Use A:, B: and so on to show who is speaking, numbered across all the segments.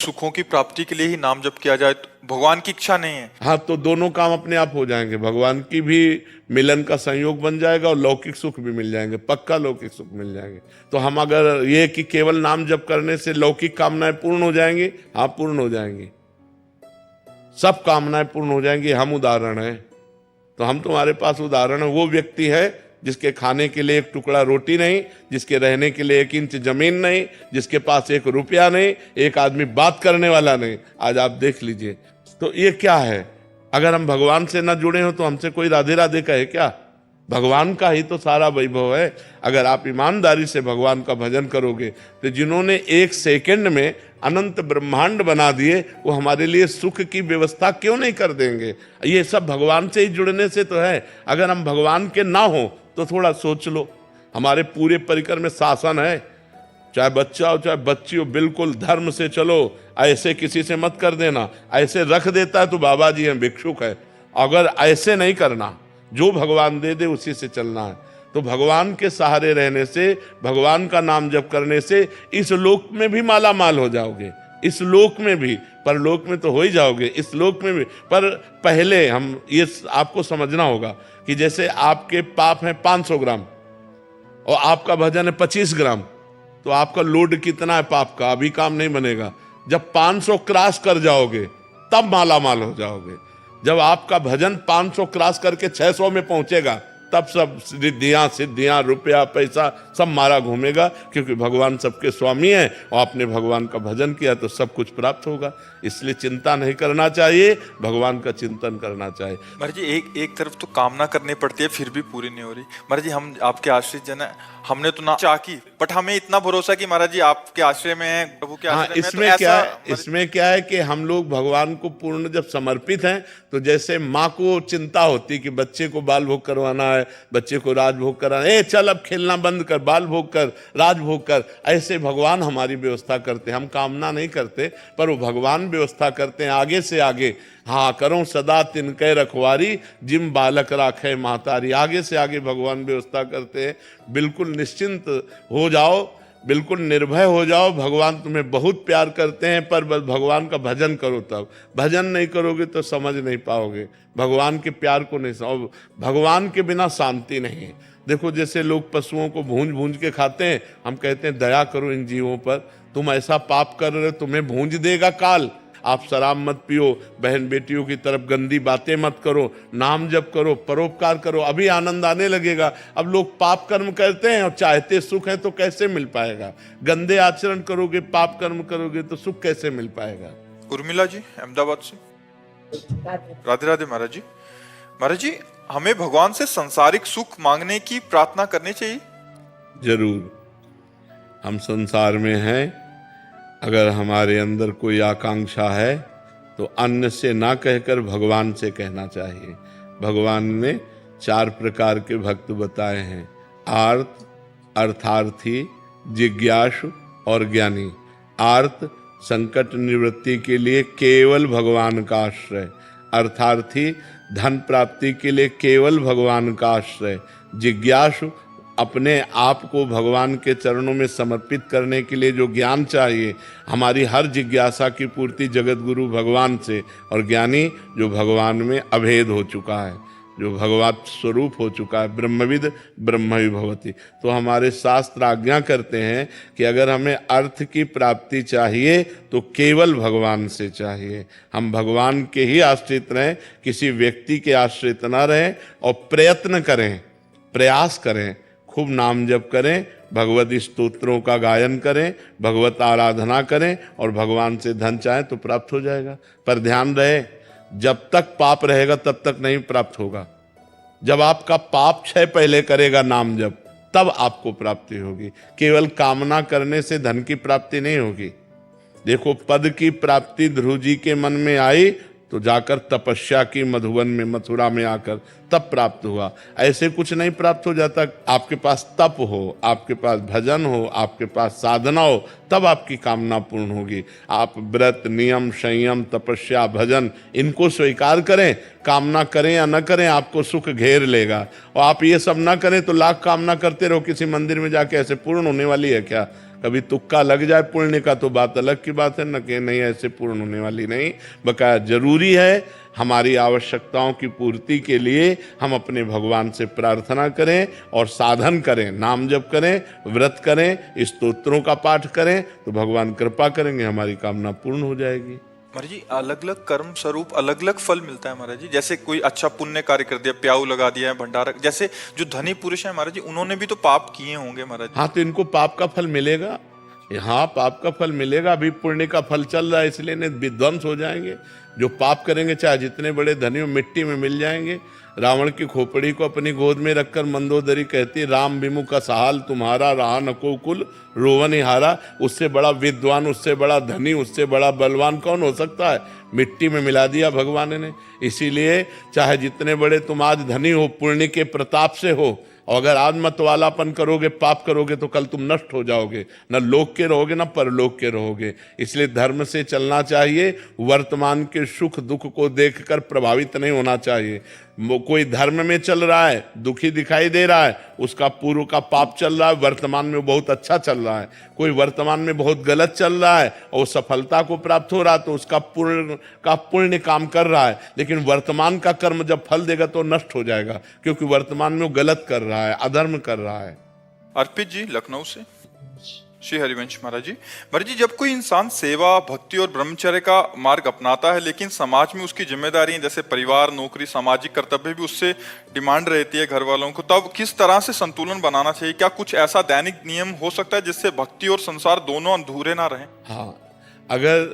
A: सुखों की प्राप्ति के लिए ही नाम जप किया जाए, तो भगवान की इच्छा नहीं है।
B: हाँ, तो दोनों काम अपने आप हो जाएंगे, भगवान की भी मिलन का संयोग बन जाएगा और लौकिक सुख भी मिल जाएंगे, पक्का लौकिक सुख मिल जाएंगे। तो हम अगर ये कि केवल नाम जप करने से लौकिक कामनाएं पूर्ण हो जाएंगी, हाँ पूर्ण हो जाएंगी, सब कामनाएं पूर्ण हो जाएंगी। हम उदाहरण हैं, तो हम तुम्हारे पास उदाहरण है। वो व्यक्ति है जिसके खाने के लिए एक टुकड़ा रोटी नहीं, जिसके रहने के लिए 1 इंच जमीन नहीं, जिसके पास 1 रुपया नहीं, एक आदमी बात करने वाला नहीं। आज आप देख लीजिए, तो ये क्या है? अगर हम भगवान से न जुड़े हो तो हमसे कोई राधे राधे कहे क्या? भगवान का ही तो सारा वैभव है। अगर आप ईमानदारी से भगवान का भजन करोगे तो जिन्होंने 1 सेकंड में अनंत ब्रह्मांड बना दिए, वो हमारे लिए सुख की व्यवस्था क्यों नहीं कर देंगे? ये सब भगवान से ही जुड़ने से तो है। अगर हम भगवान के ना हो तो थोड़ा सोच लो, हमारे पूरे परिकर में शासन है, चाहे बच्चा हो चाहे बच्ची हो, बिल्कुल धर्म से चलो, ऐसे किसी से मत कर देना। ऐसे रख देता है तो बाबा जी हैं, भिक्षुक है। अगर ऐसे नहीं करना, जो भगवान दे दे उसी से चलना है। तो भगवान के सहारे रहने से, भगवान का नाम जप करने से इस लोक में भी माला माल हो जाओगे, इस लोक में भी, परलोक में तो हो ही जाओगे, इस लोक में भी। पर पहले हम ये आपको समझना होगा कि जैसे आपके पाप हैं 500 ग्राम और आपका भजन है 25 ग्राम, तो आपका लोड कितना है पाप का? अभी काम नहीं बनेगा। जब 500 क्रॉस कर जाओगे तब माला माल हो जाओगे। जब आपका भजन 500 क्रॉस करके 600 में पहुंचेगा तब सब सिद्धियां, रुपया, पैसा सब मारा घूमेगा, क्योंकि भगवान सबके स्वामी हैं और आपने भगवान का भजन किया तो सब कुछ प्राप्त होगा। इसलिए चिंता नहीं करना चाहिए, भगवान का चिंतन करना चाहिए।
A: महाराज जी, एक तरफ तो कामना करनी पड़ती है, फिर भी पूरी नहीं हो रही। महाराज जी, हम आपके आश्रित जन है, हमने तो ना चाह की, बट हमें इतना भरोसा कि महाराज जी आपके आश्रय में है, प्रभु के आश्रय में।
B: इसमें क्या है कि हम लोग भगवान को पूर्ण जब समर्पित हैं, तो जैसे माँ को चिंता होती कि बच्चे को बाल भोग करवाना है, बच्चे को राजभोग कराना है, चल अब खेलना बंद कर, बाल भोग कर, राजभोग कर, ऐसे भगवान हमारी व्यवस्था करते हैं। हम कामना नहीं करते, पर वो भगवान व्यवस्था करते हैं आगे से आगे। हाँ, करो सदा तिनके रखवारी, जिम बालक राखे महतारी। आगे से आगे भगवान व्यवस्था करते हैं। बिल्कुल निश्चिंत हो जाओ, बिल्कुल निर्भय हो जाओ। भगवान तुम्हें बहुत प्यार करते हैं, पर बस भगवान का भजन करो। तब भजन नहीं करोगे तो समझ नहीं पाओगे, भगवान के प्यार को नहीं समझ। भगवान के बिना शांति नहीं है। देखो, जैसे लोग पशुओं को भूंज भूंज के खाते हैं, हम कहते हैं दया करो इन जीवों पर, तुम ऐसा पाप कर रहे हो, तुम्हें भूंज देगा काल। आप शराब मत पियो, बहन बेटियों की तरफ गंदी बातें मत करो, नाम जप करो, परोपकार करो, अभी आनंद आने लगेगा। अब लोग पाप कर्म करते हैं और चाहते सुख है, तो कैसे मिल पाएगा? गंदे आचरण करोगे, पाप कर्म करोगे तो सुख कैसे मिल पाएगा?
A: उर्मिला जी अहमदाबाद से। राधे राधे महाराज जी। महाराज जी, हमें भगवान से संसारिक सुख मांगने की प्रार्थना करनी चाहिए?
B: जरूर। हम संसार में हैं, अगर हमारे अंदर कोई आकांक्षा है तो अन्य से ना कहकर भगवान से कहना चाहिए। भगवान ने 4 प्रकार के भक्त बताए हैं, आर्त, अर्थार्थी, जिज्ञासु और ज्ञानी। आर्त, संकट निवृत्ति के लिए केवल भगवान का आश्रय। अर्थार्थी, धन प्राप्ति के लिए केवल भगवान का आश्रय। जिज्ञासु, अपने आप को भगवान के चरणों में समर्पित करने के लिए जो ज्ञान चाहिए, हमारी हर जिज्ञासा की पूर्ति जगत गुरु भगवान से। और ज्ञानी, जो भगवान में अभेद हो चुका है, जो भगवत स्वरूप हो चुका है, ब्रह्मविद ब्रह्मविभवति। तो हमारे शास्त्र आज्ञा करते हैं कि अगर हमें अर्थ की प्राप्ति चाहिए तो केवल भगवान से चाहिए। हम भगवान के ही आश्रित रहें, किसी व्यक्ति के आश्रित न रहें, और प्रयत्न करें, प्रयास करें, खूब नाम जप करें, भगवत स्तोत्रों का गायन करें, भगवत आराधना करें, और भगवान से धन चाहें तो प्राप्त हो जाएगा। पर ध्यान रहे, जब तक पाप रहेगा तब तक नहीं प्राप्त होगा। जब आपका पाप क्षय पहले करेगा नाम जप, तब आपको प्राप्ति होगी। केवल कामना करने से धन की प्राप्ति नहीं होगी। देखो, पद की प्राप्ति ध्रुव जी के मन में आई तो जाकर तपस्या की मधुवन में, मथुरा में आकर तब प्राप्त हुआ। ऐसे कुछ नहीं प्राप्त हो जाता। आपके पास तप हो, आपके पास भजन हो, आपके पास साधना हो, तब आपकी कामना पूर्ण होगी। आप व्रत, नियम, संयम, तपस्या, भजन इनको स्वीकार करें, कामना करें या न करें, आपको सुख घेर लेगा। और आप ये सब ना करें तो लाख कामना करते रहो, किसी मंदिर में जाके ऐसे पूर्ण होने वाली है क्या? कभी तुक्का लग जाए पुण्य का तो बात अलग की बात है, न कि नहीं ऐसे पूर्ण होने वाली नहीं। बकाया जरूरी है हमारी आवश्यकताओं की पूर्ति के लिए हम अपने भगवान से प्रार्थना करें और साधन करें, नाम जप करें, व्रत करें, स्तोत्रों का पाठ करें, तो भगवान कृपा करेंगे, हमारी कामना पूर्ण हो जाएगी।
A: महाराज जी अलग अलग कर्म स्वरूप अलग अलग फल मिलता है महाराज जी। जैसे कोई अच्छा पुण्य कार्य कर दिया, प्याऊ लगा दिया है, भंडारा, जैसे जो धनी पुरुष है महाराज जी उन्होंने भी तो पाप किए होंगे महाराज जी।
B: हाँ, तो इनको पाप का फल मिलेगा। हाँ, पाप का फल मिलेगा। अभी पुण्य का फल चल रहा है, इसलिए नहीं विध्वंस हो जाएंगे। जो पाप करेंगे चाहे जितने बड़े धनी हो, मिट्टी में मिल जाएंगे। रावण की खोपड़ी को अपनी गोद में रखकर मंदोदरी कहती, राम विमुख सहाल तुम्हारा, रहा नको कुल रोवन हारा। उससे बड़ा विद्वान, उससे बड़ा धनी, उससे बड़ा बलवान कौन हो सकता है? मिट्टी में मिला दिया भगवान ने। इसीलिए चाहे जितने बड़े तुम आज धनी हो, पुण्य के प्रताप से हो, और अगर आज मतवालापन करोगे, पाप करोगे, तो कल तुम नष्ट हो जाओगे, न लोक के रहोगे न परलोक के रहोगे। इसलिए धर्म से चलना चाहिए। वर्तमान के सुख दुख को देखकर प्रभावित नहीं होना चाहिए। कोई धर्म में चल रहा है, दुखी दिखाई दे रहा है, उसका पूर्व का पाप चल रहा है, वर्तमान में बहुत अच्छा चल रहा है। कोई वर्तमान में बहुत गलत चल रहा है और सफलता को प्राप्त हो रहा है, तो उसका पुण्य काम कर रहा है। लेकिन वर्तमान का कर्म जब फल देगा तो नष्ट हो जाएगा, क्योंकि वर्तमान में वो गलत कर रहा है, अधर्म कर रहा है।
A: अर्पित जी लखनऊ से। श्री हरिवंश महाराज जी जब कोई इंसान सेवा, भक्ति और ब्रह्मचर्य का मार्ग अपनाता है, लेकिन समाज में उसकी जिम्मेदारियां जैसे परिवार, नौकरी, सामाजिक कर्तव्य भी उससे डिमांड रहती है घर वालों को, तब किस तरह से संतुलन बनाना चाहिए? क्या कुछ ऐसा दैनिक नियम हो सकता है जिससे भक्ति और संसार दोनों अधूरे ना रहें?
B: हाँ, अगर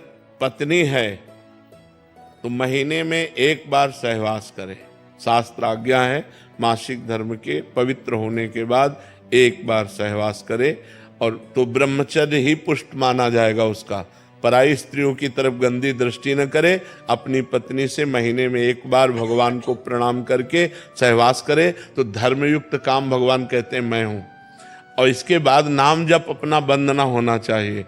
B: पत्नी है तो महीने में एक बार सहवास करे। शास्त्र आज्ञा है मासिक धर्म के पवित्र होने के बाद एक बार सहवास करे, और तो ब्रह्मचर्य ही पुष्ट माना जाएगा उसका। पराई स्त्रियों की तरफ गंदी दृष्टि न करे। अपनी पत्नी से महीने में एक बार भगवान को प्रणाम करके सहवास करे, तो धर्मयुक्त काम भगवान कहते हैं मैं हूँ। और इसके बाद नाम जप अपना बंद ना होना चाहिए।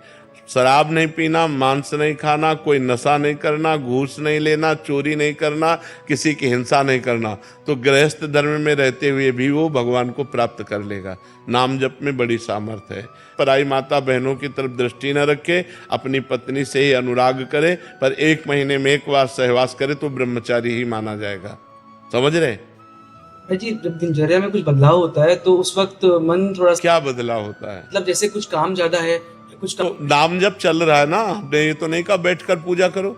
B: शराब नहीं पीना, मांस नहीं खाना, कोई नशा नहीं करना, घूस नहीं लेना, चोरी नहीं करना, किसी की हिंसा नहीं करना, तो गृहस्थ धर्म में रहते हुए भी वो भगवान को प्राप्त कर लेगा। नाम जप में बड़ी सामर्थ्य है। पराई माता बहनों की तरफ दृष्टि न रखे, अपनी पत्नी से ही अनुराग करे, पर एक महीने में एक बार सहवास करे तो ब्रह्मचारी ही माना जाएगा। समझ रहे
C: जी? जब दिनचर्या में कुछ बदलाव होता है तो उस वक्त मन थोड़ा
B: क्या बदलाव होता है?
C: मतलब जैसे कुछ काम ज्यादा है, कुछ
B: तो नाम जब चल रहा है ना, हमने ये तो नहीं कहा बैठ कर पूजा करो।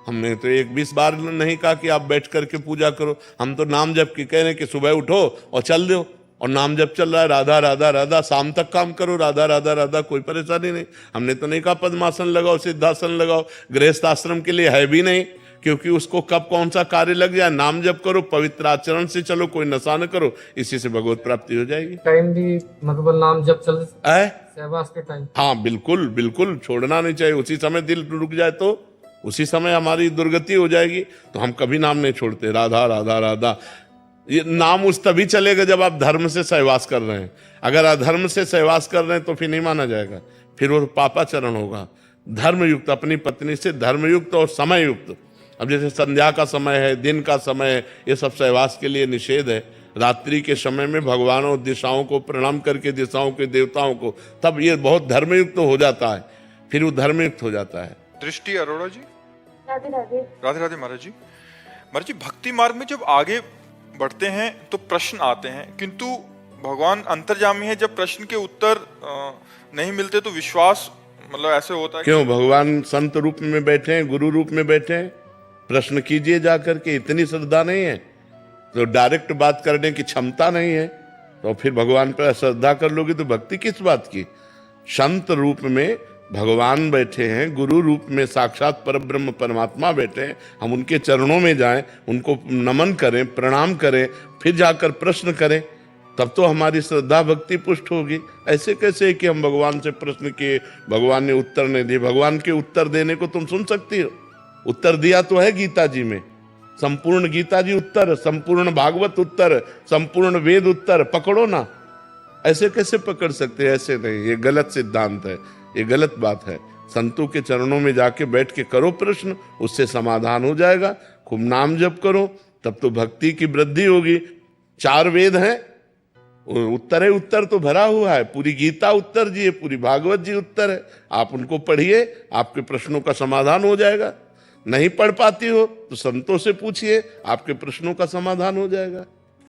B: हमने तो 20 बार नहीं कहा कि आप बैठ करके पूजा करो। हम तो नाम जप की कह रहे हैं कि सुबह उठो और चल दो, और नाम जप चल रहा है राधा राधा राधा, शाम तक काम करो राधा राधा राधा, कोई परेशानी नहीं। हमने तो नहीं कहा पद्मासन लगाओ, सिद्धासन लगाओ, गृहस्थ आश्रम के लिए है भी नहीं, क्योंकि उसको कब कौन सा कार्य लग जाए। नाम जप करो, पवित्र आचरण से चलो, कोई नशा न करो, इसी से भगवत प्राप्ति हो जाएगी।
D: टाइम भी मतलब नाम जप चल सहवास के टाइम।
B: हाँ बिल्कुल बिल्कुल, छोड़ना नहीं चाहिए। उसी समय दिल रुक जाए तो उसी समय हमारी दुर्गति हो जाएगी। तो हम कभी नाम नहीं छोड़ते, राधा राधा राधा। ये नाम उस तभी चलेगा जब आप धर्म से सहवास कर रहे हैं। अगर अधर्म से सहवास कर रहे हैं तो फिर नहीं माना जाएगा, फिर वो पापाचरण होगा। धर्मयुक्त, अपनी पत्नी से धर्मयुक्त और समययुक्त। अब जैसे संध्या का समय है, दिन का समय है, ये सब सहवास के लिए निषेध है। रात्रि के समय में भगवान और दिशाओं को प्रणाम करके, दिशाओं के देवताओं को, तब ये बहुत धर्मयुक्त हो जाता है, फिर वो धर्मयुक्त हो जाता है।
A: दृष्टि अरोड़ा जी।
E: राधे राधे।
A: राधे राधे महाराज जी भक्ति मार्ग में जब आगे बढ़ते हैं तो प्रश्न आते हैं, किंतु भगवान अंतर्यामी है। जब प्रश्न के उत्तर नहीं मिलते तो विश्वास मतलब ऐसे होता है।
B: क्यों? भगवान संत रूप में बैठे हैं, गुरु रूप में बैठे हैं। प्रश्न कीजिए जाकर के। इतनी श्रद्धा नहीं है तो डायरेक्ट बात करने की क्षमता नहीं है, तो फिर भगवान पर श्रद्धा कर लोगे तो भक्ति किस बात की? संत रूप में भगवान बैठे हैं, गुरु रूप में साक्षात परब्रह्म परमात्मा बैठे हैं। हम उनके चरणों में जाएं, उनको नमन करें, प्रणाम करें, फिर जाकर प्रश्न करें, तब तो हमारी श्रद्धा भक्ति पुष्ट होगी। ऐसे कैसे कि हम भगवान से प्रश्न किए, भगवान ने उत्तर नहीं दिए। भगवान के उत्तर देने को तुम सुन सकती हो। उत्तर दिया तो है गीता जी में, संपूर्ण गीता जी उत्तर, संपूर्ण भागवत उत्तर, संपूर्ण वेद उत्तर। पकड़ो ना। ऐसे कैसे पकड़ सकते हैं? ऐसे नहीं, ये गलत सिद्धांत है, ये गलत बात है। संतों के चरणों में जाके बैठ के करो प्रश्न, उससे समाधान हो जाएगा। खूब नाम जप करो, तब तो भक्ति की वृद्धि होगी। 4 वेद हैं, उत्तर है, उत्तर तो भरा हुआ है, पूरी गीता उत्तर जी है, पूरी भागवत जी उत्तर है। आप उनको पढ़िए, आपके प्रश्नों का समाधान हो जाएगा। नहीं पढ़ पाती हो तो संतों से पूछिए, आपके प्रश्नों का समाधान हो जाएगा।